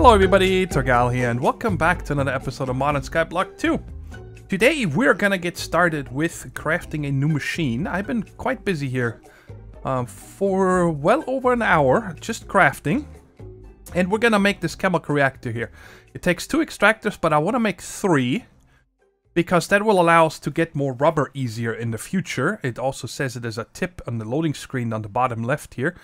Hello everybody, Thorgal here, and welcome back to another episode of Modern Skyblock 2. Today we're gonna get started with crafting a new machine. I've been quite busy here for well over an hour, just crafting. And we're gonna make this chemical reactor here. It takes 2 extractors, but I want to make 3. Because that will allow us to get more rubber easier in the future. It also says it is a tip on the loading screen on the bottom left here.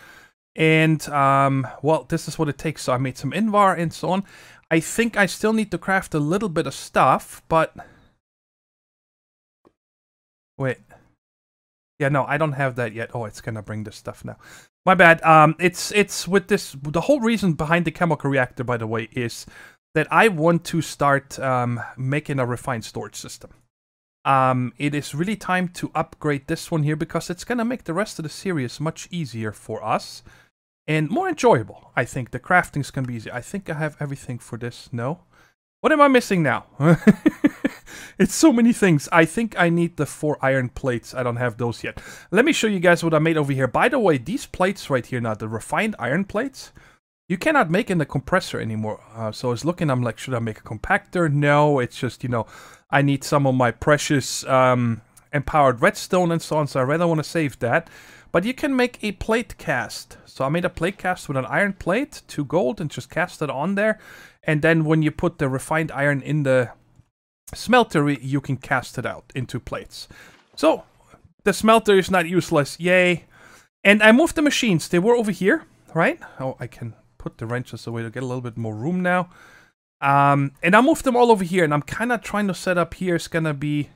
And, well, this is what it takes. So I made some Invar and so on. I think I still need to craft a little bit of stuff, but... Wait. Yeah, no, I don't have that yet. Oh, it's gonna bring this stuff now. My bad. It's with this... The whole reason behind the chemical reactor, by the way, is that I want to start making a refined storage system. It is really time to upgrade this one here because it's gonna make the rest of the series much easier for us. And more enjoyable, I think. The crafting's gonna be easier. I think I have everything for this. No? What am I missing now? It's so many things. I think I need the 4 iron plates. I don't have those yet. Let me show you guys what I made over here. By the way, these plates right here now, the refined iron plates, you cannot make in the compressor anymore. So I was looking, I'm like, should I make a compactor? No, it's just, you know, I need some of my precious empowered redstone and so on, so I rather want to save that. But you can make a plate cast. So I made a plate cast with an iron plate, 2 gold, and just cast it on there. And then when you put the refined iron in the smelter, you can cast it out into plates. So the smelter is not useless, yay. And I moved the machines, they were over here, right? Oh, I can put the wrenches away to get a little bit more room now. And I moved them all over here, and I'm kind of trying to set up here. It's gonna be...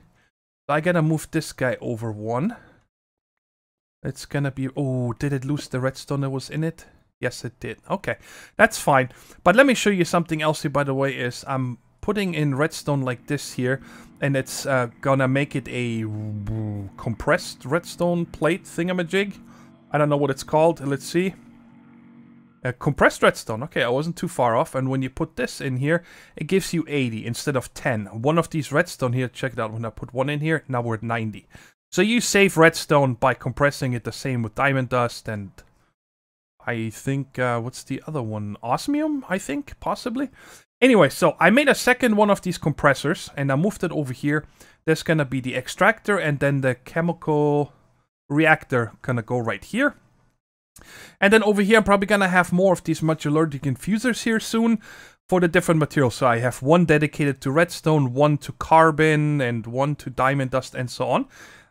I gotta move this guy over 1. It's gonna be... Oh, did it lose the redstone that was in it? Yes, it did. Okay, that's fine. But let me show you something else here, by the way, is I'm putting in redstone like this here, and it's gonna make it a compressed redstone plate thingamajig. I don't know what it's called. Let's see. Compressed redstone. Okay, I wasn't too far off. And when you put this in here, it gives you 80 instead of 10. One of these redstone here, check it out. When I put 1 in here, now we're at 90. So you save redstone by compressing it. The same with diamond dust and I think, what's the other one? Osmium, I think, possibly. Anyway, so I made a second one of these compressors and I moved it over here. There's gonna be the extractor and then the chemical reactor gonna go right here. And then over here, I'm probably gonna have more of these metallurgic infusers here soon for the different materials. So I have 1 dedicated to redstone, 1 to carbon, and 1 to diamond dust, and so on.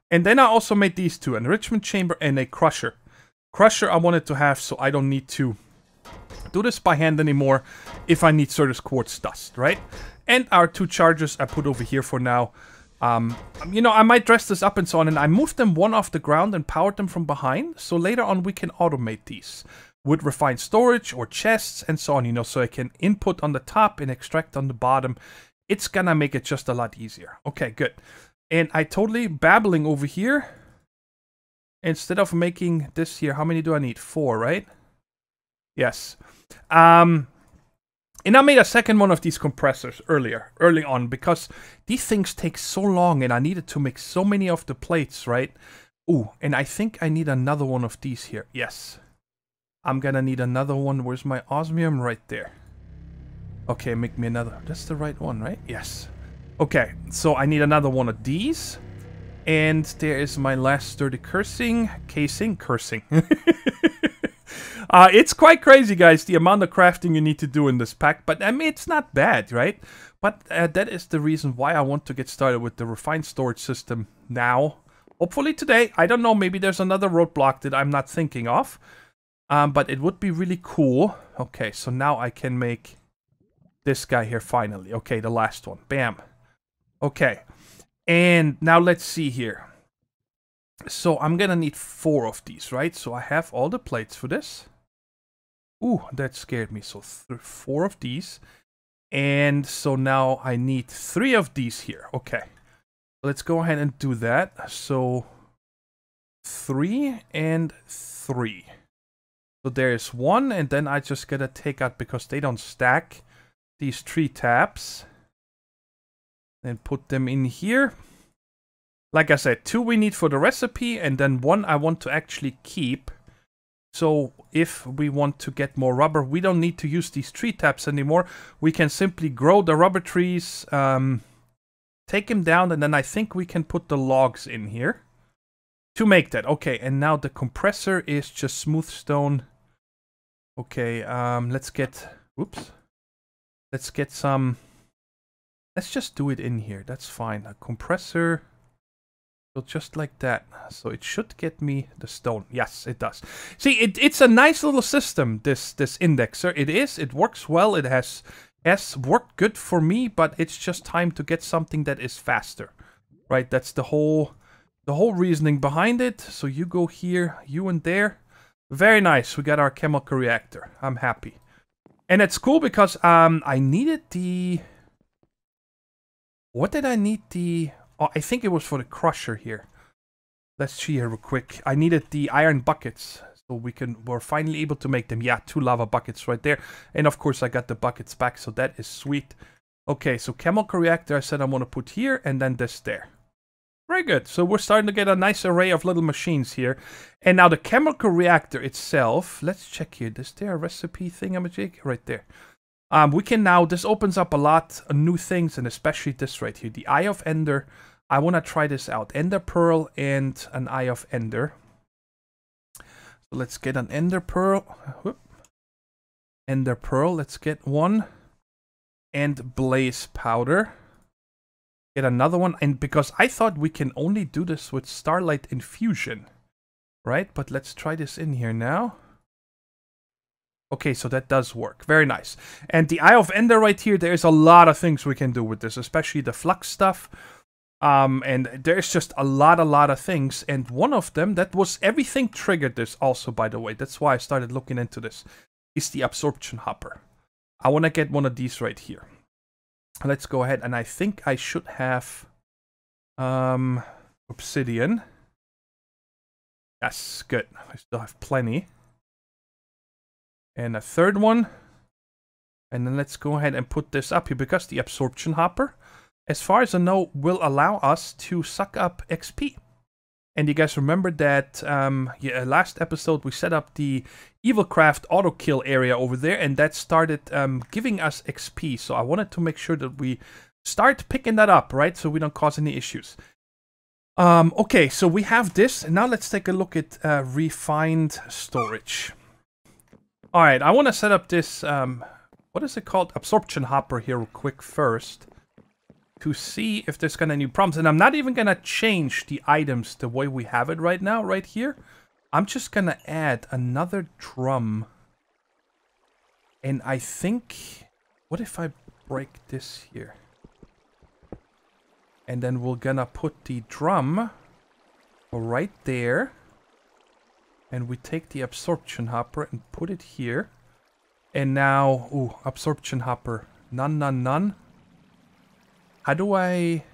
And then I also made these 2, an enrichment chamber and a crusher. Crusher I wanted to have so I don't need to do this by hand anymore if I need certain quartz dust, right? And our 2 chargers I put over here for now. You know, I might dress this up and so on, and I moved them 1 off the ground and powered them from behind, so later on we can automate these with refined storage or chests and so on, you know, so I can input on the top and extract on the bottom. It's gonna make it just a lot easier. Okay, good. And I totally babbling over here. Instead of making this here, how many do I need? 4, right? Yes. And I made a second one of these compressors early on, because these things take so long and I needed to make so many of the plates, right? Ooh, and I think I need another one of these here. Yes. I'm gonna need another one. Where's my osmium? Right there. Okay, make me another. That's the right one, right? Yes. Okay, so I need another one of these. And there is my last sturdy casing. It's quite crazy, guys, the amount of crafting you need to do in this pack. But, I mean, it's not bad, right? But that is the reason why I want to get started with the refined storage system now. Hopefully today. I don't know, maybe there's another roadblock that I'm not thinking of. But it would be really cool. Okay, so now I can make this guy here finally. Okay, the last one. Bam. Okay. And now let's see here. So I'm gonna need 4 of these, right? So I have all the plates for this. Ooh, that scared me. So 4 of these. And so now I need 3 of these here. Okay. Let's go ahead and do that. So 3 and 3. So there's 1, and then I just gotta take out, because they don't stack, these 3 tabs. And put them in here. Like I said, 2 we need for the recipe, and then 1 I want to actually keep So if we want to get more rubber, we don't need to use these tree taps anymore. We can simply grow the rubber trees, take them down, and then I think we can put the logs in here to make that. Okay, and now the compressor is just smooth stone. Okay, let's get, oops. Let's get some, let's just do it in here. That's fine. A compressor. So just like that. So it should get me the stone. Yes, it does. See, it's a nice little system, this indexer. It is. It works well. It has worked good for me, but it's just time to get something that is faster. Right? That's the whole reasoning behind it. So you go here, you and there. Very nice. We got our chemical reactor. I'm happy. And it's cool because I needed the... What did I need the... Oh, I think it was for the crusher here. Let's see here real quick. I needed the iron buckets. So we're finally able to make them. Yeah, 2 lava buckets right there. And of course I got the buckets back, so that is sweet. Okay, so chemical reactor I said I want to put here, and then this there. Very good. So we're starting to get a nice array of little machines here. And now the chemical reactor itself. Let's check here. Is there a recipe thingamajig? Right there. We can now, this opens up a lot of new things, and especially this right here, the Eye of Ender. I want to try this out. Ender Pearl and an Eye of Ender. So let's get an Ender Pearl. Whoop. Ender Pearl, let's get one. And Blaze Powder. Get another one, and because I thought we can only do this with Starlight Infusion. Right, but let's try this in here now. Okay, so that does work. Very nice. And the Eye of Ender right here, there's a lot of things we can do with this, especially the flux stuff. And there's just a lot of things. And one of them, that was everything triggered this also, by the way. That's why I started looking into this, is the absorption hopper. I want to get one of these right here. Let's go ahead, and I think I should have obsidian. Yes, good. I still have plenty. And a third one. And then let's go ahead and put this up here, because the absorption hopper, as far as I know, will allow us to suck up XP. And you guys remember that last episode we set up the Evilcraft auto kill area over there, and that started giving us XP. So I wanted to make sure that we start picking that up, right? So we don't cause any issues. Okay, so we have this. And now let's take a look at refined storage. Alright, I want to set up this, what is it called? Absorption hopper here real quick first. To see if there's gonna any problems. And I'm not even gonna change the items the way we have it right now, right here. I'm just gonna add another drum. And I think, what if I break this here? And then we're gonna put the drum right there. And we take the absorption hopper and put it here. And now, ooh, absorption hopper. None, none, none. How do I...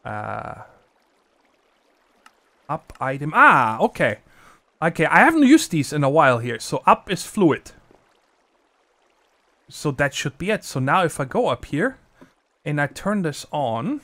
up item. Ah, okay. Okay, I haven't used these in a while here. So up is fluid. So that should be it. So now if I go up here and I turn this on...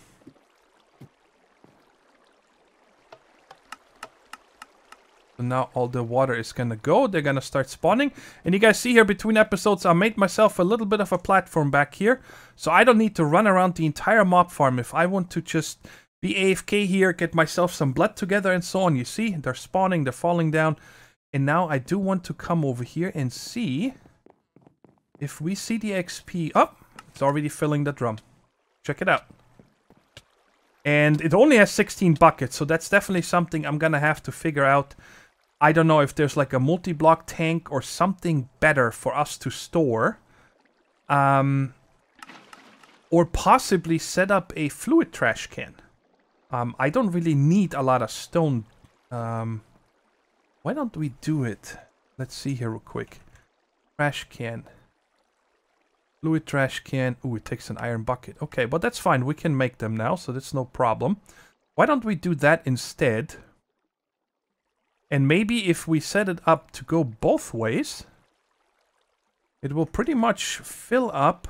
So now all the water is gonna go. They're gonna start spawning. And you guys see here between episodes, I made myself a little bit of a platform back here. So I don't need to run around the entire mob farm. If I want to just be AFK here, get myself some blood together and so on. You see, they're spawning, they're falling down. And now I do want to come over here and see if we see the XP. Oh, it's already filling the drum. Check it out. And it only has 16 buckets. So that's definitely something I'm gonna have to figure out. I don't know if there's like a multi-block tank or something better for us to store. Or possibly set up a fluid trash can. I don't really need a lot of stone. Why don't we do it? Let's see here real quick. Trash can. Fluid trash can. Ooh, it takes an iron bucket. Okay, but that's fine. We can make them now, so that's no problem. Why don't we do that instead? And maybe if we set it up to go both ways, it will pretty much fill up.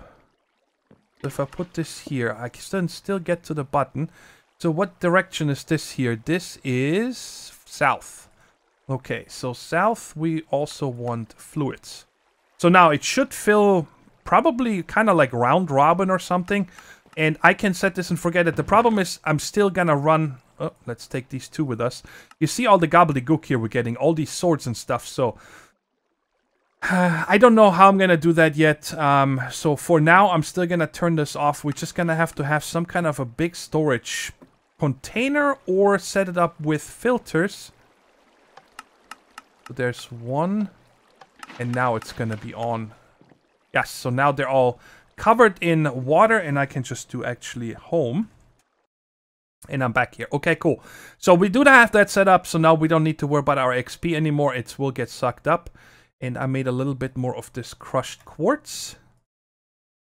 If I put this here, I can still get to the button. So what direction is this here? This is South. Okay, so south we also want fluids. So now it should fill probably kind of like round robin or something. And I can set this and forget it. The problem is I'm still gonna run... Oh, let's take these two with us. You see all the gobbledygook here we're getting. All these swords and stuff. So I don't know how I'm gonna do that yet. So for now, I'm still gonna turn this off. We're just gonna have to have some kind of a big storage container or set it up with filters. So there's one, and now it's gonna be on. Yes, so now they're all covered in water, and I can just do actually home. And I'm back here. Okay, cool. So we do have that set up, so now we don't need to worry about our XP anymore. It will get sucked up. And I made a little bit more of this crushed quartz.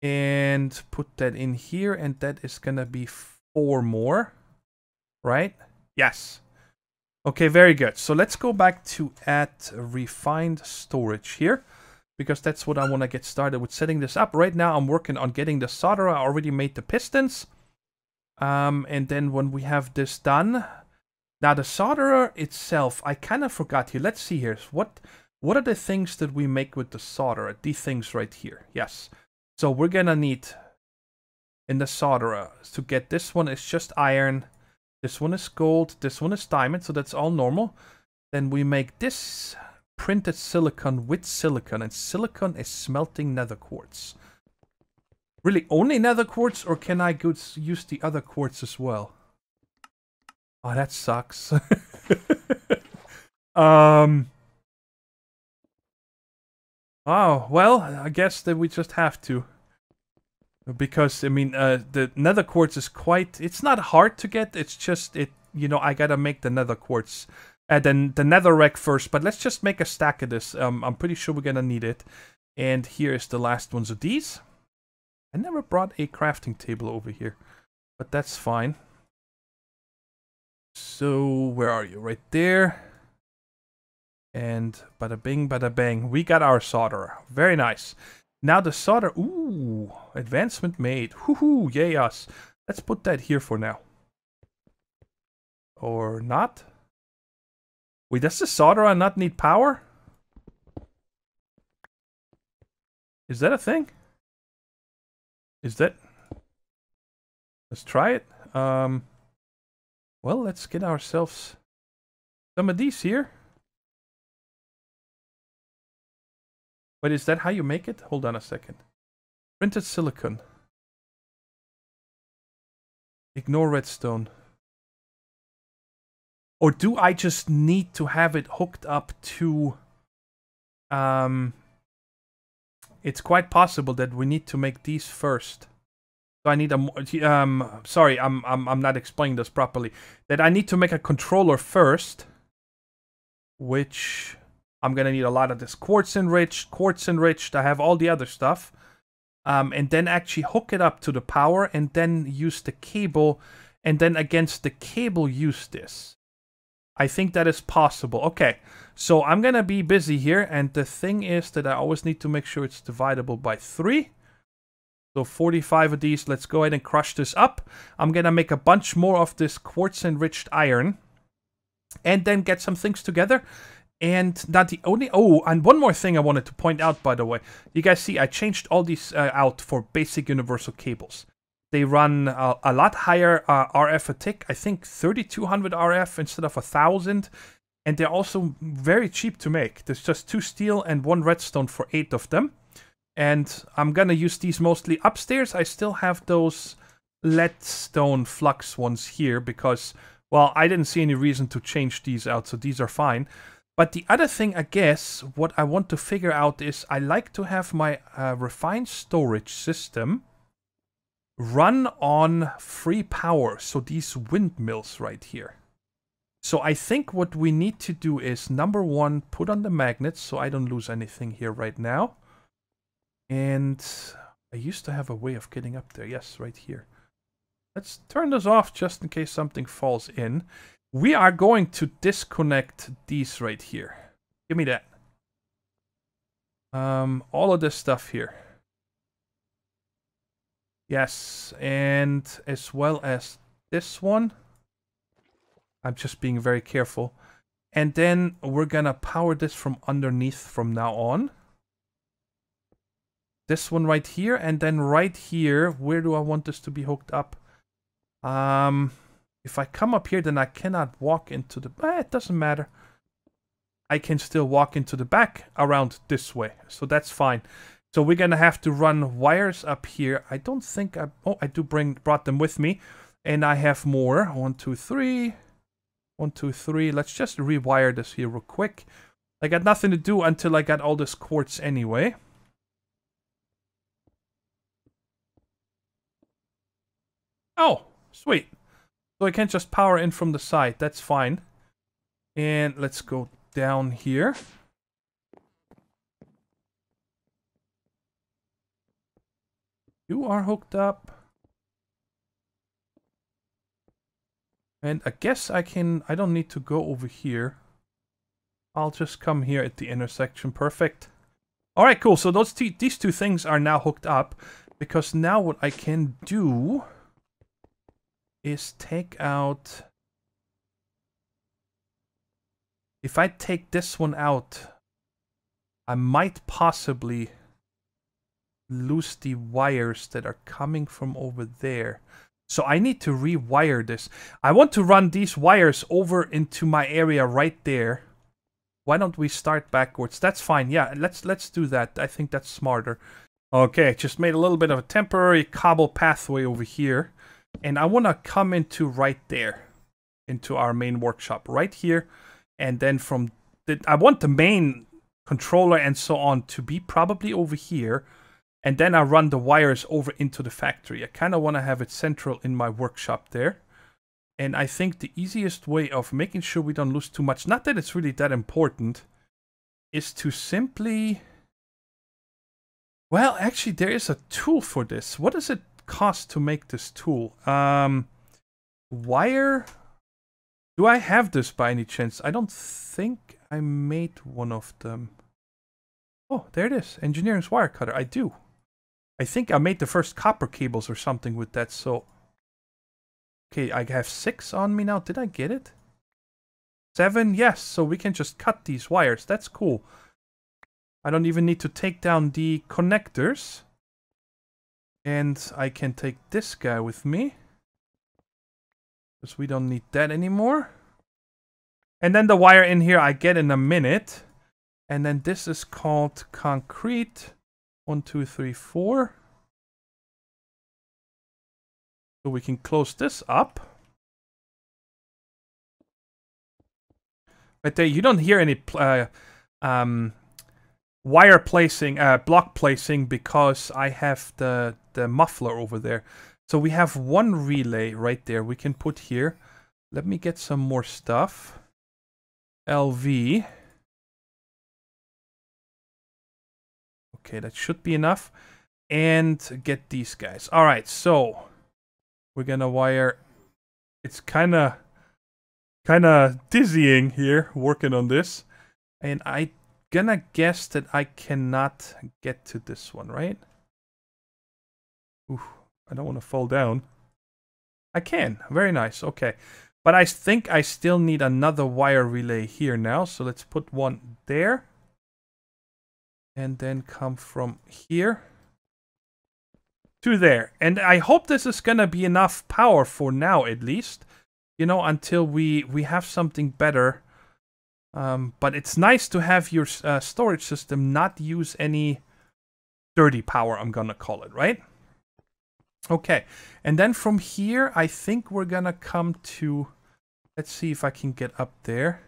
And put that in here, and that is gonna be 4 more. Right? Yes. Okay, very good. So let's go back to add refined storage here. Because that's what I want to get started with setting this up. Right now I'm working on getting the solder. I already made the pistons. And then when we have this done... Now the solderer itself, I kind of forgot here. Let's see here. What are the things that we make with the solderer? These things right here. Yes. So we're going to need in the solderer to get this one is just iron. This one is gold. This one is diamond. So that's all normal. Then we make this... printed silicon with silicon, and silicon is smelting nether quartz. Really, only nether quartz, or can I use the other quartz as well? Oh, that sucks. Oh, well, I guess that we just have to. Because, I mean, the nether quartz is quite... It's not hard to get, it's just, you know, I gotta make the nether quartz... then the netherrack first, but let's just make a stack of this. I'm pretty sure we're gonna need it. And here is the last ones of these. I never brought a crafting table over here, but that's fine. So, where are you? Right there. And bada bing, bada bang. We got our solderer. Very nice. Now the solder... Ooh, advancement made. Woohoo, yay us. Let's put that here for now. Or not. Wait, does the solderer not need power? Is that a thing? Is that... Let's try it. Well, let's get ourselves some of these here. Wait, is that how you make it? Hold on a second. Printed silicon. Ignore redstone. Or do I just need to have it hooked up to... It's quite possible that we need to make these first. So I need a... sorry, I'm not explaining this properly. That I need to make a controller first. Which... I'm gonna need a lot of this quartz enriched. I have all the other stuff. And then actually hook it up to the power and then use the cable. And then against the cable use this. I think that is possible. Okay, so I'm gonna be busy here, and the thing is that I always need to make sure it's divisible by 3. So 45 of these. Let's go ahead and crush this up. I'm gonna make a bunch more of this quartz-enriched iron, and then get some things together. And not the only... Oh, and one more thing I wanted to point out, by the way. You guys see, I changed all these out for basic universal cables. They run a lot higher RF a tick. I think 3200 RF instead of 1000. And they're also very cheap to make. There's just 2 steel and 1 redstone for 8 of them. And I'm gonna use these mostly upstairs. I still have those leadstone flux ones here because, well, I didn't see any reason to change these out, so these are fine. But the other thing, I guess, what I want to figure out is I like to have my refined storage system run on free power. So these windmills right here. So I think what we need to do is, number 1, put on the magnets so I don't lose anything here right now. And I used to have a way of getting up there. Yes, right here. Let's turn this off just in case something falls in. We are going to disconnect these right here. Give me that. All of this stuff here. Yes, and as well as this one. I'm just being very careful. And then we're gonna power this from underneath from now on. This one right here, and then right here, where do I want this to be hooked up? If I come up here, then I cannot walk into the... it doesn't matter. I can still walk into the back around this way, so that's fine. So we're gonna have to run wires up here. I don't think I... Oh, I brought them with me. And I have more. 1, 2, 3. 1, 2, 3. Let's just rewire this here real quick. I got nothing to do until I got all this quartz anyway. Oh, sweet. So I can just power in from the side. That's fine. And let's go down here. You are hooked up. And I guess I don't need to go over here. I'll just come here at the intersection. Perfect. Alright, cool. So these two things are now hooked up. Because now what I can do is take out... If I take this one out, I might possibly lose the wires that are coming from over there. So I need to rewire this. I want to run these wires over into my area right there. Why don't we start backwards? That's fine. Yeah, let's do that. I think that's smarter. Okay, just made a little bit of a temporary cobble pathway over here. And I want to come into right there. Into our main workshop. Right here. And then from... I want the main controller and so on to be probably over here. And then I run the wires over into the factory. I kind of want to have it central in my workshop there. And I think the easiest way of making sure we don't lose too much, not that it's really that important, is to simply... Well, actually, there is a tool for this. What does it cost to make this tool? Wire? Do I have this by any chance? I don't think I made one of them. Oh, there it is. Engineering's wire cutter. I do. I think I made the first copper cables or something with that, so... Okay, I have 6 on me now. Did I get it? 7? Yes, so we can just cut these wires. That's cool. I don't even need to take down the connectors. And I can take this guy with me. Because we don't need that anymore. And then the wire in here I get in a minute. And then this is called concrete. 1, 2, 3, 4. So we can close this up. Right there, you don't hear any wire placing, block placing, because I have the muffler over there. So we have one relay right there we can put here. Let me get some more stuff. LV. Okay, that should be enough. And get these guys. Alright, so we're gonna wire. It's kinda dizzying here working on this. And I gonna guess that I cannot get to this one, right? Ooh, I don't want to fall down. I can. Very nice. Okay. But I think I still need another wire relay here now. So let's put one there. And then come from here to there. And I hope this is gonna be enough power for now, at least. You know, until we have something better. But it's nice to have your storage system not use any dirty power, I'm gonna call it, right? Okay, and then from here, I think we're gonna come to... Let's see if I can get up there.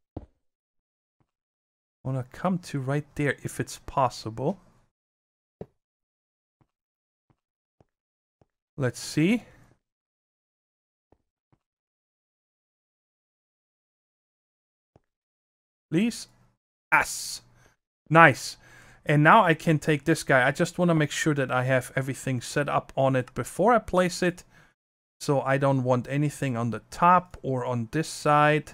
I wanna come to right there, if it's possible. Let's see. Please. Yes. Nice. And now I can take this guy. I just want to make sure that I have everything set up on it before I place it. So I don't want anything on the top or on this side.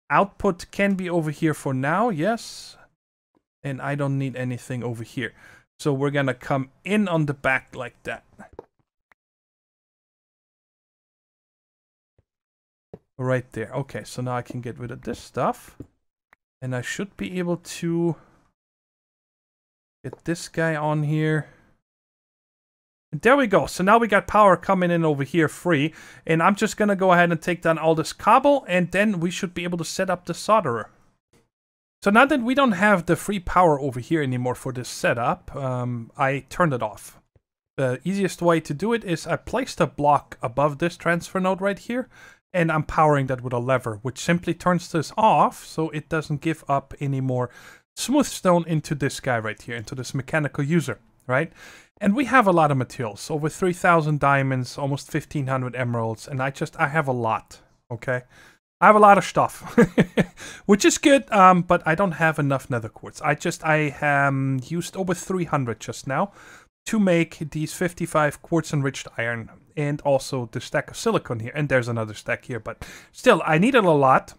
Output can be over here for now, yes. And I don't need anything over here. So we're going to come in on the back like that. Right there. Okay, so now I can get rid of this stuff. And I should be able to get this guy on here. And there we go. So now we got power coming in over here free. And I'm just going to go ahead and take down all this cobble. And then we should be able to set up the solderer. So now that we don't have the free power over here anymore for this setup, I turned it off. The easiest way to do it is I placed a block above this transfer node right here. And I'm powering that with a lever, which simply turns this off so it doesn't give up any more smooth stone into this guy right here, into this mechanical user, right? And we have a lot of materials, over 3,000 diamonds, almost 1,500 emeralds, and I have a lot, okay? I have a lot of stuff, which is good, but I don't have enough nether quartz. I used over 300 just now to make these 55 quartz enriched iron. And also the stack of silicon here. And there's another stack here. But still, I needed a lot.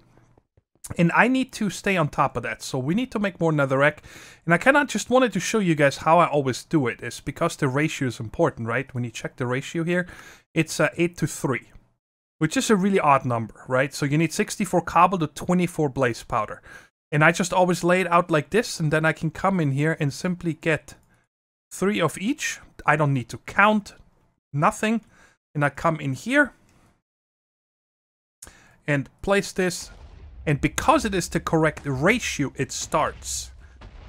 And I need to stay on top of that. So we need to make more netherrack. And I kind of just wanted to show you guys how I always do it. It's because the ratio is important, right? When you check the ratio here, it's 8 to 3. Which is a really odd number, right? So you need 64 cobble to 24 blaze powder. And I just always lay it out like this. And then I can come in here and simply get 3 of each. I don't need to count. Nothing. And I come in here and place this. And because it is the correct ratio, it starts.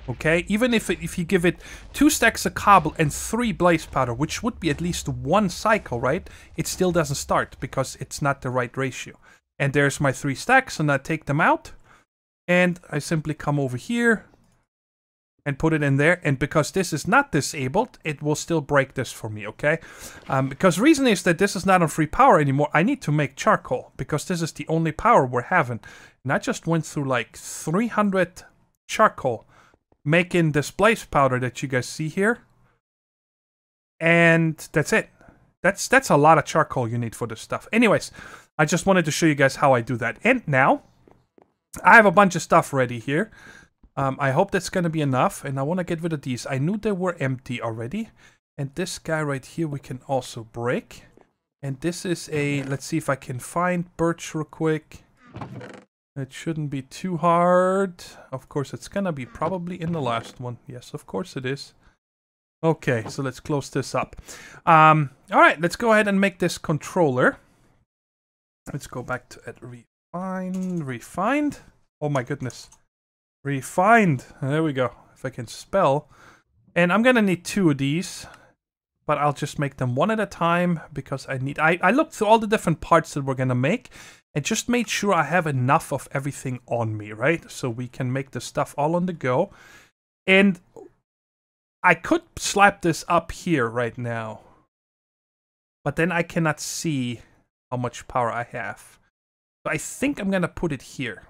Okay? Even if you give it 2 stacks of cobble and 3 blaze powder, which would be at least 1 cycle, right? It still doesn't start because it's not the right ratio. And there's my 3 stacks, and I take them out. And I simply come over here and put it in there. And because this is not disabled, it will still break this for me, okay? Because the reason is that this is not on free power anymore. I need to make charcoal because this is the only power we're having. And I just went through like 300 charcoal making this blaze powder that you guys see here. And that's it. That's a lot of charcoal you need for this stuff. Anyways, I just wanted to show you guys how I do that. And now I have a bunch of stuff ready here. I hope that's going to be enough, and I want to get rid of these. I knew they were empty already. And this guy right here we can also break. And this is a... Let's see if I can find birch real quick. It shouldn't be too hard. Of course, it's going to be probably in the last one. Yes, of course it is. Okay, so let's close this up. Alright, let's go ahead and make this controller. Let's go back to refined. Oh my goodness. Refined. There we go. If I can spell. And I'm gonna need 2 of these. But I'll just make them one at a time because I looked through all the different parts that we're gonna make and just made sure I have enough of everything on me, right? So we can make the stuff all on the go. And I could slap this up here right now. But then I cannot see how much power I have. So I think I'm gonna put it here.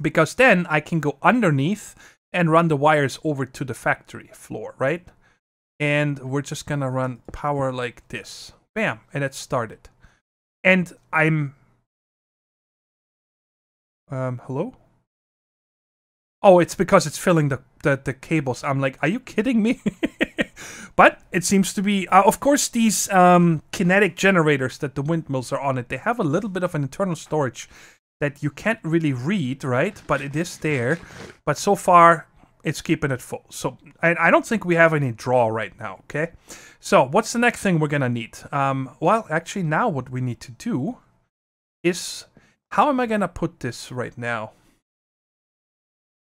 Because then I can go underneath and run the wires over to the factory floor, right? And we're just gonna run power like this. Bam! And it started. And I'm... hello? Oh, it's because it's filling the cables. I'm like, are you kidding me? But it seems to be... of course, these kinetic generators that the windmills are on it, they have a little bit of an internal storage that you can't really read, right? But it is there. But so far, it's keeping it full. So I don't think we have any draw right now, okay? So what's the next thing we're gonna need? Well, actually now what we need to do is... How am I gonna put this right now?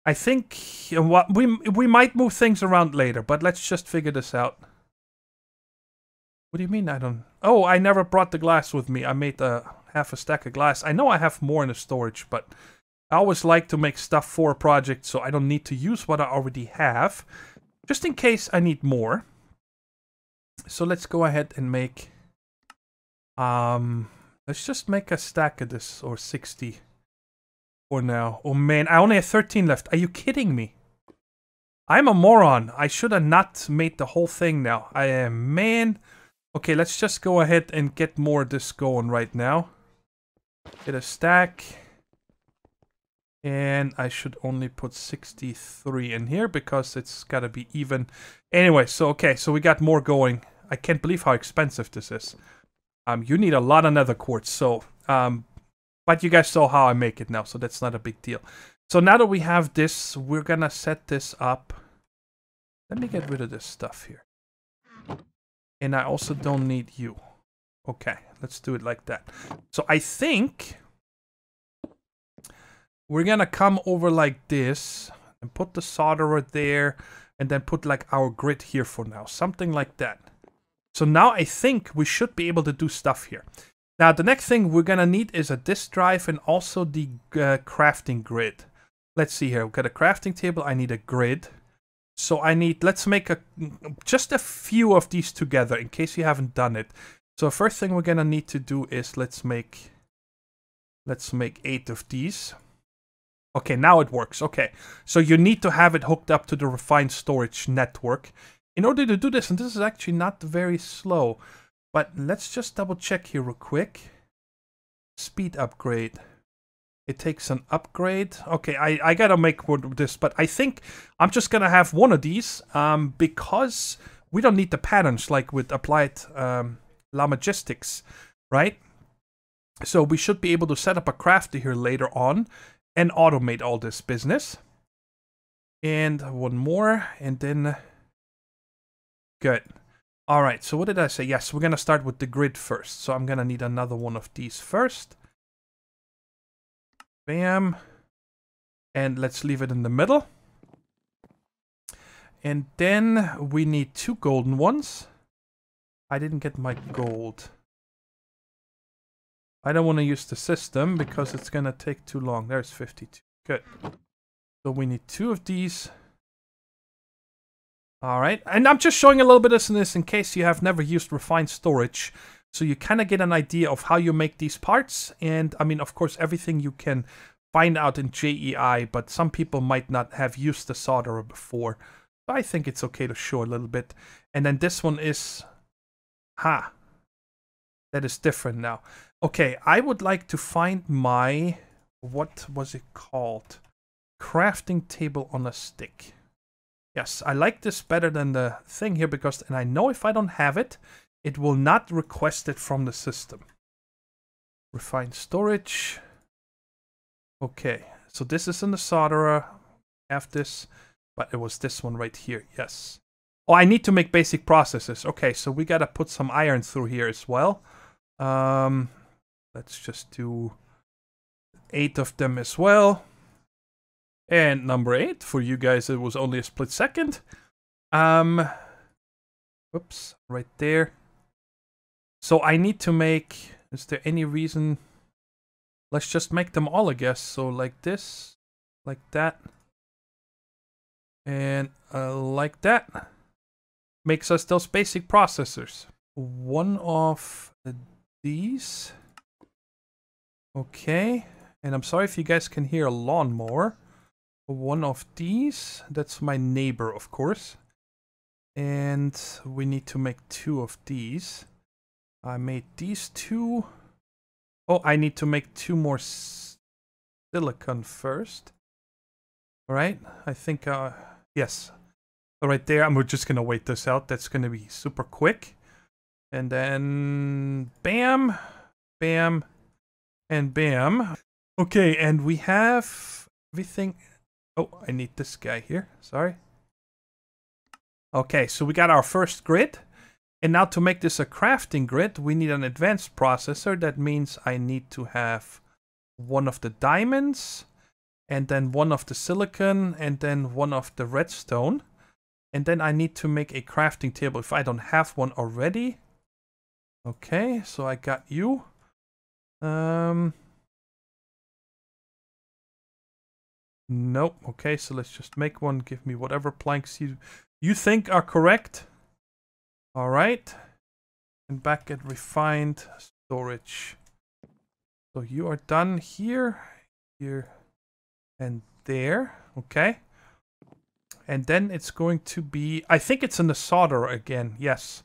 I think we might move things around later, but let's just figure this out. What do you mean I don't... Oh, I never brought the glass with me. I made half a stack of glass. I know I have more in the storage, but I always like to make stuff for a project so I don't need to use what I already have. Just in case I need more. So let's go ahead and make... let's just make a stack of this, or 60 for now. Oh man, I only have 13 left. Are you kidding me? I'm a moron. I should have not made the whole thing now. I am, man. Okay, let's just go ahead and get more of this going right now. Get a stack. And I should only put 63 in here because it's gotta be even. Anyway, so okay, so we got more going. I can't believe how expensive this is. You need a lot of nether quartz, so But you guys saw how I make it now, so that's not a big deal. So now that we have this, we're gonna set this up. Let me get rid of this stuff here. And I also don't need you. Okay, let's do it like that. So I think we're gonna come over like this and put the solderer there and then put like our grid here for now. Something like that. So now I think we should be able to do stuff here. Now the next thing we're gonna need is a disk drive and also the crafting grid. Let's see here. We've got a crafting table. I need a grid. So I need, let's make just a few of these together in case you haven't done it. So first thing we're gonna need to do is let's make 8 of these. Okay, now it works. Okay, so you need to have it hooked up to the refined storage network in order to do this. And this is actually not very slow, but let's just double check here real quick. Speed upgrade. It takes an upgrade. Okay, I gotta make one of this, but I think I'm just gonna have one of these because we don't need the patterns like with applied logistics, right? So we should be able to set up a crafter here later on and automate all this business. And one more, and then good. All right, so what did I say? Yes, we're gonna start with the grid first. So I'm gonna need another one of these first. Bam. And let's leave it in the middle. And then we need 2 golden ones. I didn't get my gold. I don't want to use the system because it's going to take too long. There's 52. Good. So we need 2 of these. Alright. And I'm just showing a little bit of this in case you have never used refined storage. So you kind of get an idea of how you make these parts. And I mean, of course, everything you can find out in JEI, but some people might not have used the solderer before. So I think it's okay to show a little bit. And then this one is... Ha! That is different now. Okay, I would like to find my... What was it called? Crafting table on a stick. Yes, I like this better than the thing here because... And I know if I don't have it, it will not request it from the system. Refined storage. Okay, so this is in the solderer. I have this, but it was this one right here. Yes. Oh, I need to make basic processes. Okay, so we gotta put some iron through here as well. Let's just do 8 of them as well. And number 8 for you guys, it was only a split second. Oops, right there. So I need to make, is there any reason? Let's just make them all, I guess. So like this, like that, and like that. Makes us those basic processors. One of these. Okay. And I'm sorry if you guys can hear a lawnmower. One of these. That's my neighbor, of course. And we need to make 2 of these. I made these 2. Oh, I need to make 2 more silicon first. Alright, I think, yes. Alright there, I'm just gonna wait this out. That's gonna be super quick. And then, bam, bam, and bam. Okay, and we have everything. Oh, I need this guy here, sorry. Okay, so we got our first grid. And now to make this a crafting grid, we need an advanced processor. That means I need to have 1 of the diamonds, and then 1 of the silicon, and then 1 of the redstone. And then I need to make a crafting table if I don't have one already. Okay, so I got you. Nope. Okay, so let's just make one. Give me whatever planks you think are correct. All right, and back at refined storage. So you are done here, here, and there. Okay. And then it's going to be, I think it's in the solderer again. Yes.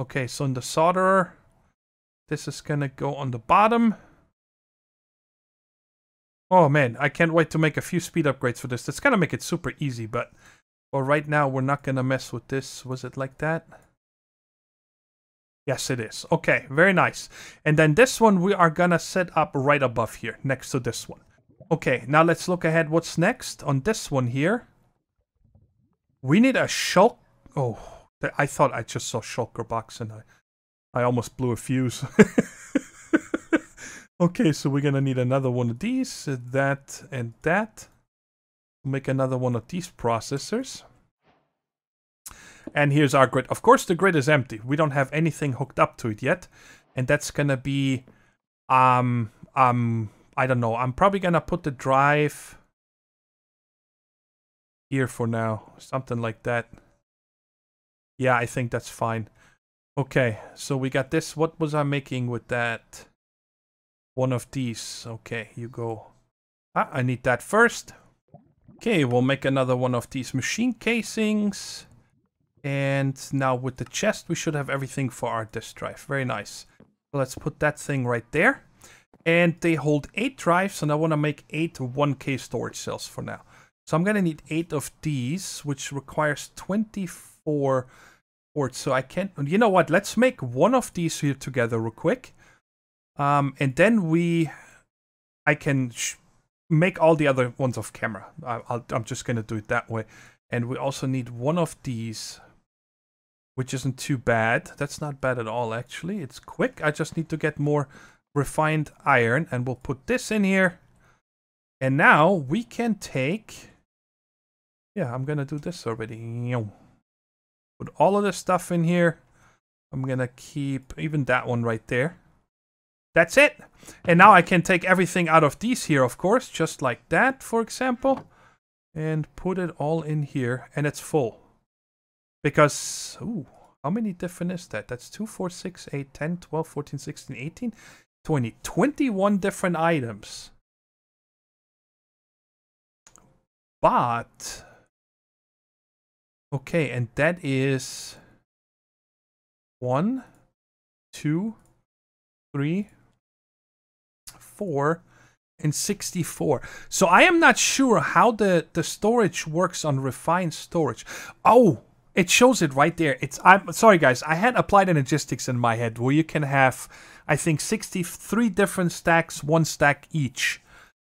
Okay, so in the solderer, this is going to go on the bottom. Oh man, I can't wait to make a few speed upgrades for this. That's going to make it super easy, but for right now, we're not going to mess with this. Was it like that? Yes, it is. Okay, very nice. And then this one we are gonna set up right above here, next to this one. Okay, now let's look ahead. What's next on this one here? We need a shulk. Oh, I thought I just saw shulker box and I almost blew a fuse. Okay, so we're gonna need another one of these, that, and that. Make another one of these processors. And here's our grid. Of course, the grid is empty. We don't have anything hooked up to it yet. And that's gonna be, I don't know. I'm probably gonna put the drive here for now. Something like that. Yeah, I think that's fine. Okay, so we got this. What was I making with that? One of these. Okay, you go. Ah, I need that first. Okay, we'll make another one of these machine casings. And now with the chest, we should have everything for our disk drive. Very nice. So let's put that thing right there. And they hold 8 drives, and I want to make 8 1K storage cells for now. So I'm going to need 8 of these, which requires 24 ports. So I can't... You know what? Let's make one of these here together real quick. And then I can make all the other ones off camera. I'm just going to do it that way. And we also need one of these, which isn't too bad. That's not bad at all, actually. It's quick. I just need to get more refined iron, and we'll put this in here. And now we can take... Yeah, I'm going to do this already. Put all of this stuff in here. I'm going to keep even that one right there. That's it. And now I can take everything out of these here, of course, just like that, for example. And put it all in here, and it's full. Because, ooh, how many different is that? That's 2, 4, 6, 8, 10, 12, 14, 16, 18, 20. 21 different items. But, okay, and that is 1, 2, 3, 4, and 64. So I am not sure how the storage works on refined storage. Oh, it shows it right there. I'm sorry guys, I had applied energistics in my head where you can have, I think, 63 different stacks, 1 stack each.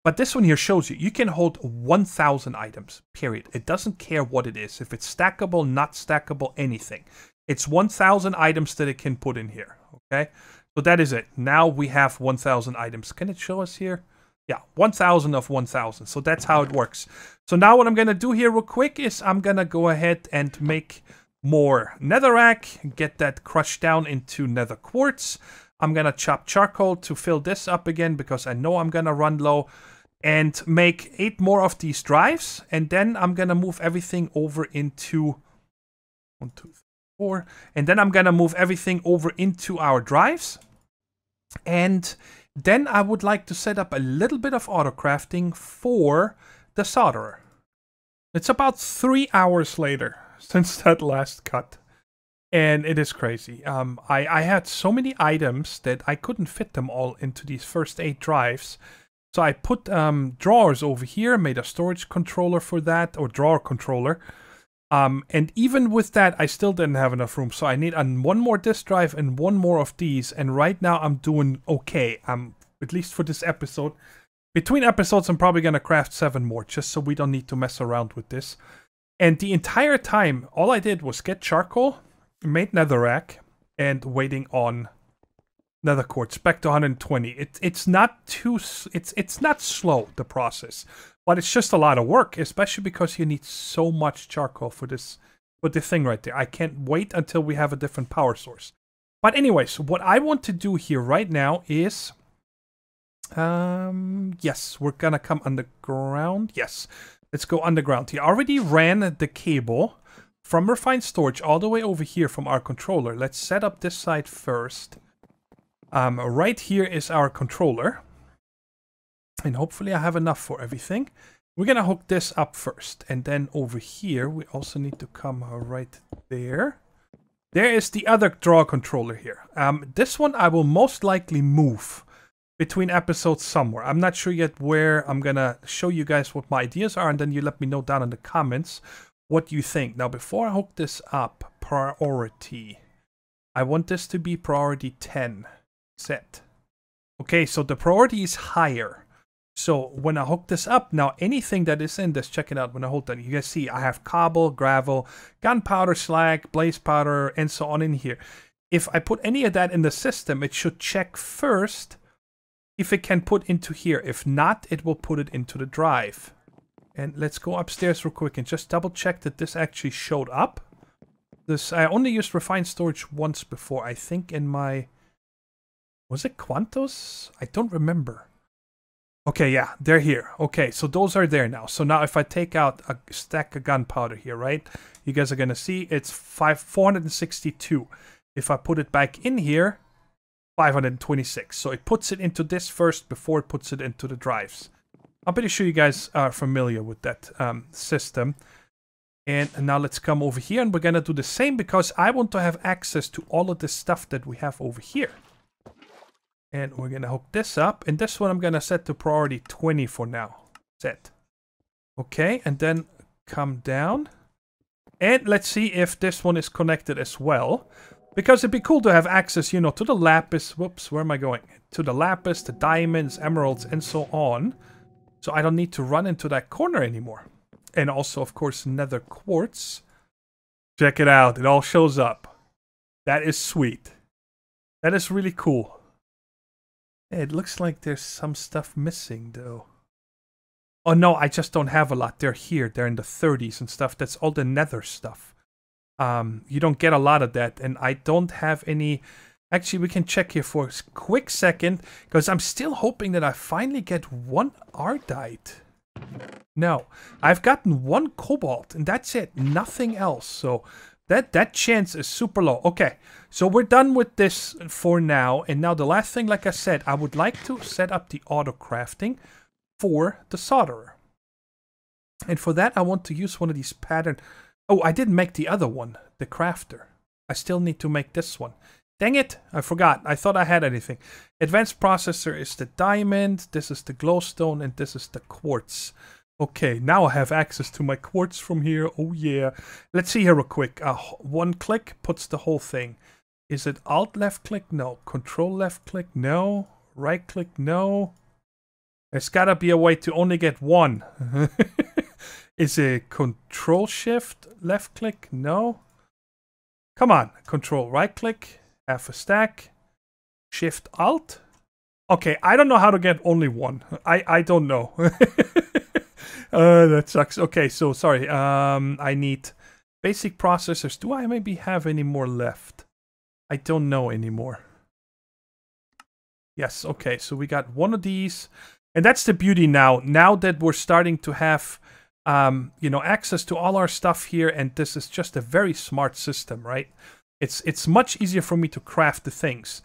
But this one here shows you can hold 1,000 items, period. It doesn't care what it is. If it's stackable, not stackable, anything. It's 1,000 items that it can put in here, okay? So that is it. Now we have 1,000 items. Can it show us here? Yeah, 1,000 of 1,000. So that's how it works. So now what I'm going to do here real quick is I'm going to go ahead and make more netherrack, get that crushed down into nether quartz. I'm going to chop charcoal to fill this up again because I know I'm going to run low, and make 8 more of these drives. And then I'm going to move everything over into 1, 2, 3, 4. And then I'm going to move everything over into our drives. And then I would like to set up a little bit of auto crafting for the solderer. It's about 3 hours later since that last cut. And it is crazy. I had so many items that I couldn't fit them all into these first 8 drives. So I put drawers over here, made a storage controller for that, or drawer controller. And even with that, I still didn't have enough room. So I need one more disk drive and 1 more of these. And right now I'm doing okay. At least for this episode. Between episodes, I'm probably going to craft 7 more, just so we don't need to mess around with this. And the entire time, all I did was get charcoal, made netherrack, and waiting on nether quartz back to 120. It's not too, it's not slow, the process, but it's just a lot of work, especially because you need so much charcoal for this thing right there. I can't wait until we have a different power source. But anyways, what I want to do here right now is, yes, we're gonna come underground. Yes, let's go underground. He already ran the cable from refined storage all the way over here from our controller. Let's set up this side first. Right here is our controller. And hopefully I have enough for everything. We're gonna hook this up first. And then over here, we also need to come right there. There is the other draw controller here. This one I will most likely move between episodes somewhere. I'm not sure yet where. I'm gonna show you guys what my ideas are, and then you let me know down in the comments what you think. Now, before I hook this up, priority. I want this to be priority 10. Set. Okay, so the priority is higher. So when I hook this up, now anything that is in this, check it out when I hold that. You guys see I have cobble, gravel, gunpowder, slag, blaze powder, and so on in here. If I put any of that in the system, it should check first if it can put into here. If not, it will put it into the drive. And let's go upstairs real quick and just double check that this actually showed up. This I only used refined storage once before. I think in my... Was it Quantos? I don't remember. Okay, yeah, they're here. Okay, so those are there now. So now if I take out a stack of gunpowder here, right? You guys are going to see it's 462. If I put it back in here, 526. So it puts it into this first before it puts it into the drives. I'm pretty sure you guys are familiar with that system. And now let's come over here and we're going to do the same because I want to have access to all of this stuff that we have over here. And we're going to hook this up. And this one I'm going to set to priority 20 for now. Set. Okay, and then come down. And let's see if this one is connected as well. Because it'd be cool to have access, you know, to the lapis. Whoops, where am I going? To the lapis, the diamonds, emeralds, and so on. So I don't need to run into that corner anymore. And also, of course, nether quartz. Check it out. It all shows up. That is sweet. That is really cool. It looks like there's some stuff missing, though. Oh, no, I just don't have a lot. They're here. They're in the 30s and stuff. That's all the nether stuff. You don't get a lot of that. And I don't have any... Actually, we can check here for a quick second. Because I'm still hoping that I finally get one ardite. No. I've gotten one cobalt. And that's it. Nothing else. So... That chance is super low. Okay, so we're done with this for now. And now the last thing, like I said, I would like to set up the auto crafting for the solderer. And for that, I want to use one of these pattern. Oh, I didn't make the other one, the crafter. I still need to make this one. Dang it, I forgot. I thought I had anything. Advanced processor is the diamond, this is the glowstone, and this is the quartz. Okay, now I have access to my quartz from here. Oh yeah. Let's see here real quick. One click puts the whole thing. Is it Alt left click? No. Control left click? No. Right click? No. There's gotta be a way to only get one. Is it Control Shift left click? No. Come on. Control right click. Half a stack. Shift Alt. Okay, I don't know how to get only one. I don't know. That sucks. Okay, so sorry. I need basic processors. Do I maybe have any more left? I don't know anymore. Yes, okay, so we got one of these. And that's the beauty now. Now that we're starting to have, you know, access to all our stuff here, and this is just a very smart system, right? It's much easier for me to craft the things.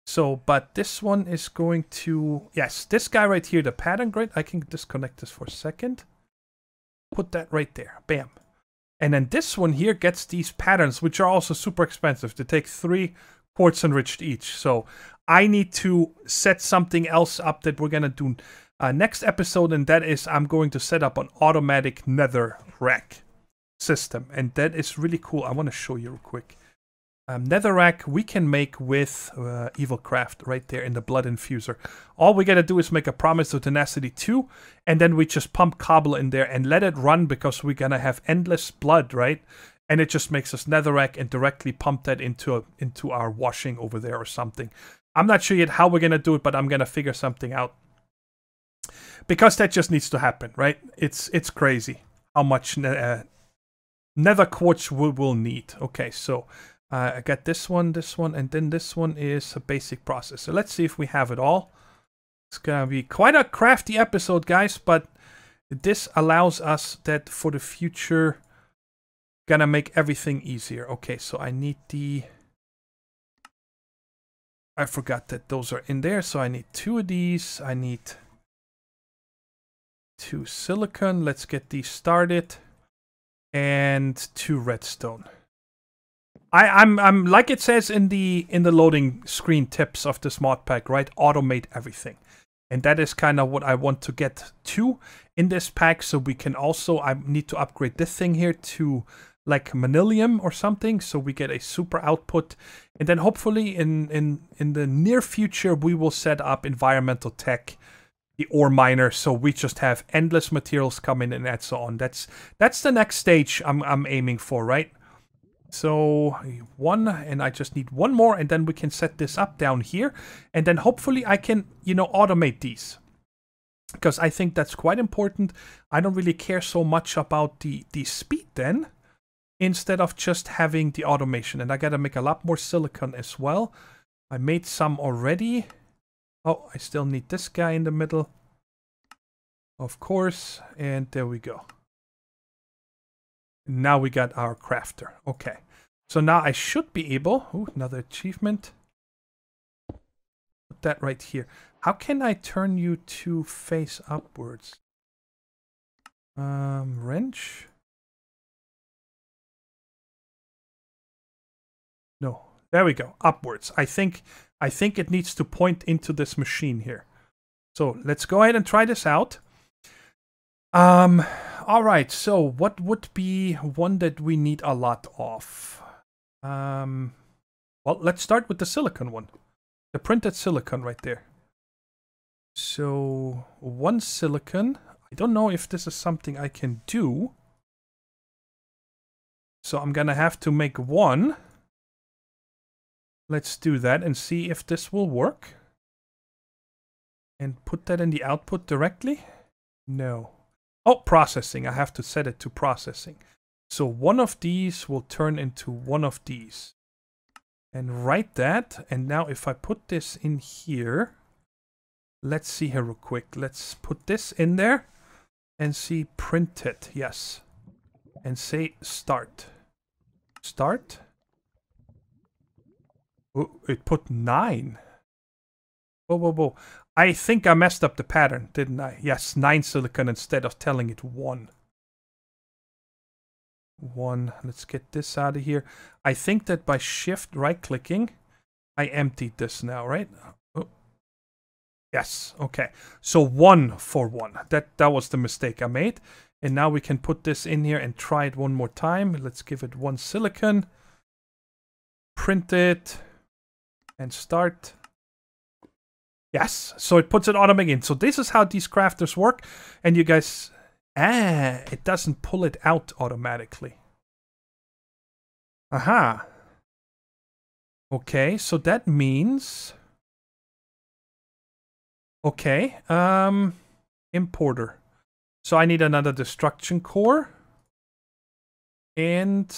So, but this one is going to... Yes, this guy right here, the pattern grid. I can disconnect this for a second. Put that right there. Bam. And then this one here gets these patterns, which are also super expensive. They take 3 quartz enriched each. So, I need to set something else up that we're going to do next episode. And that is I'm going to set up an automatic nether rack system. And that is really cool. I want to show you real quick. Netherrack we can make with Evil Craft right there in the blood infuser. All we gotta do is make a promise to Tenacity 2, and then we just pump cobble in there and let it run because we're gonna have endless blood, right? And it just makes us Netherrack and directly pump that into our washing over there or something. I'm not sure yet how we're gonna do it, but I'm gonna figure something out. Because that just needs to happen, right? It's crazy how much nether quartz we'll need. Okay, so... I got this one, and then this one is a basic process. So let's see if we have it all. It's gonna be quite a crafty episode, guys, but this allows us that for the future, gonna make everything easier. Okay, so I need the... I forgot that those are in there, so I need 2 of these. I need 2 silicon. Let's get these started. And 2 redstone. I'm like it says in the loading screen tips of this mod pack, right? Automate everything. And that is kind of what I want to get to in this pack. So we can also, I need to upgrade this thing here to like manilium or something, so we get a super output. And then hopefully in the near future, we will set up environmental tech, the ore miner, so we just have endless materials coming in and so on. That's the next stage I'm aiming for, right? So 1, and I just need 1 more, and then we can set this up down here, and then hopefully I can, you know, automate these, because I think that's quite important. I don't really care so much about the speed then, instead of just having the automation. And I gotta make a lot more silicon as well. I made some already. Oh, I still need this guy in the middle, of course, and there we go. Now we got our crafter. Okay. So now I should be able... Ooh, another achievement. Put that right here. How can I turn you to face upwards? Wrench? No. There we go. Upwards. I think it needs to point into this machine here. So let's go ahead and try this out. All right, so what would be one that we need a lot of? Well, let's start with the silicon one. The printed silicon right there. So 1 silicon. I don't know if this is something I can do. So I'm gonna have to make 1. Let's do that and see if this will work. And put that in the output directly? No. Oh, processing. I have to set it to processing. So 1 of these will turn into 1 of these. And write that. And now if I put this in here, let's see here real quick. Let's put this in there and see print it. Yes. And say start. Start. Oh, it put 9. Whoa, whoa, whoa. I think I messed up the pattern, didn't I? Yes, 9 silicon instead of telling it 1. 1. Let's get this out of here. I think that by shift right-clicking, I emptied this now, right? Oh. Yes, okay. So 1 for 1. That was the mistake I made. And now we can put this in here and try it one more time. Let's give it 1 silicon. Print it. And start. Yes, so it puts it automatically in. So this is how these crafters work. And you guys... it doesn't pull it out automatically. Aha. Okay, so that means... Okay, importer. So I need another destruction core. And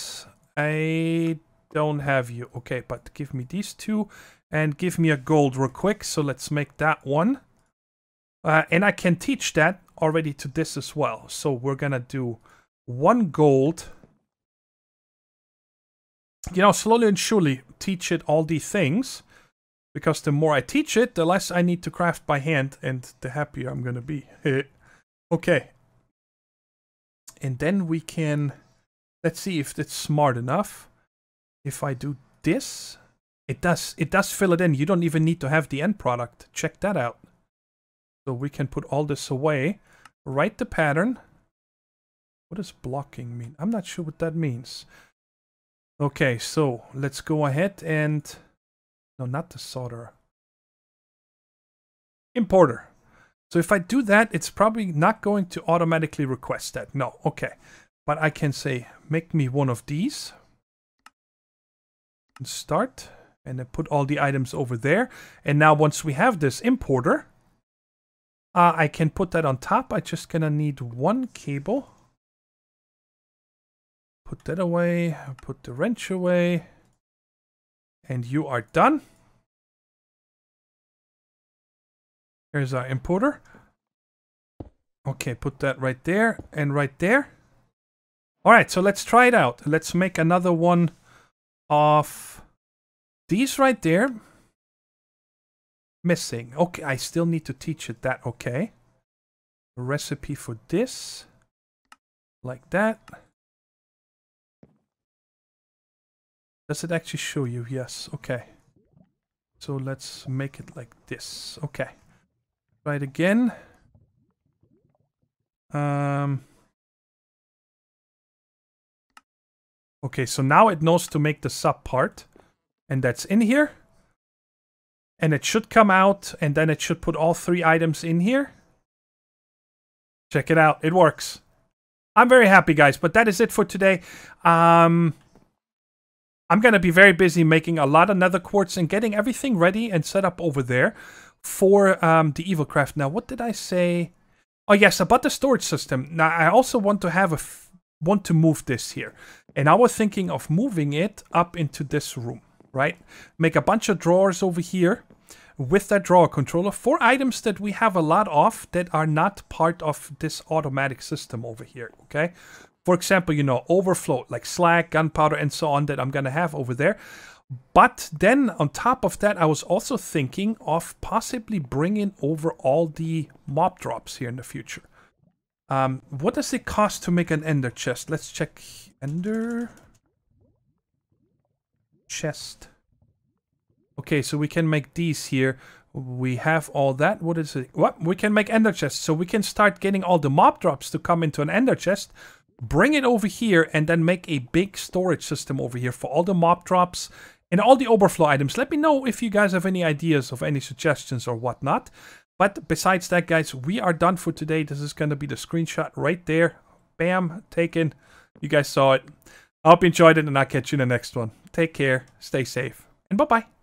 I don't have you. Okay, but give me these 2. And give me a gold real quick. So let's make that 1. And I can teach that already to this as well. So we're going to do 1 gold. You know, slowly and surely teach it all these things. Because the more I teach it, the less I need to craft by hand. And the happier I'm going to be. Okay. And then we can... Let's see if it's smart enough. If I do this... It does fill it in. You don't even need to have the end product. Check that out. So we can put all this away. Write the pattern. What does blocking mean? I'm not sure what that means. Okay, so let's go ahead and... No, not the solder. Importer. So if I do that, it's probably not going to automatically request that. No, okay. But I can say, make me 1 of these. And start. And then put all the items over there. And now once we have this importer, I can put that on top. I'm just going to need 1 cable. Put that away. Put the wrench away. And you are done. Here's our importer. Okay, put that right there and right there. All right, so let's try it out. Let's make another one of... These right there, missing. Okay, I still need to teach it that. Okay. A recipe for this. Like that. Does it actually show you? Yes. Okay. So let's make it like this. Okay. Try it again. Okay, so now it knows to make the sub part. And that's in here. And it should come out, and then it should put all 3 items in here. Check it out. It works. I'm very happy, guys, but that is it for today. I'm going to be very busy making a lot of nether quartz and getting everything ready and set up over there for the evil craft. Now, what did I say? Oh, yes, about the storage system. Now, I also want to have want to move this here. And I was thinking of moving it up into this room, right? Make a bunch of drawers over here with that drawer controller for items that we have a lot of that are not part of this automatic system over here, okay? For example, you know, overflow, like slag, gunpowder, and so on that I'm going to have over there. But then on top of that, I was also thinking of possibly bringing over all the mob drops here in the future. What does it cost to make an ender chest? Let's check. Ender chest. Okay, so we can make these here. We have all that. What is it? What? We can make ender chests. So we can start getting all the mob drops to come into an ender chest. Bring it over here and then make a big storage system over here for all the mob drops and all the overflow items. Let me know if you guys have any ideas of any suggestions or whatnot. But besides that, guys, we are done for today. This is going to be the screenshot right there. Bam, taken. You guys saw it. I hope you enjoyed it, and I'll catch you in the next one. Take care, stay safe, and bye-bye.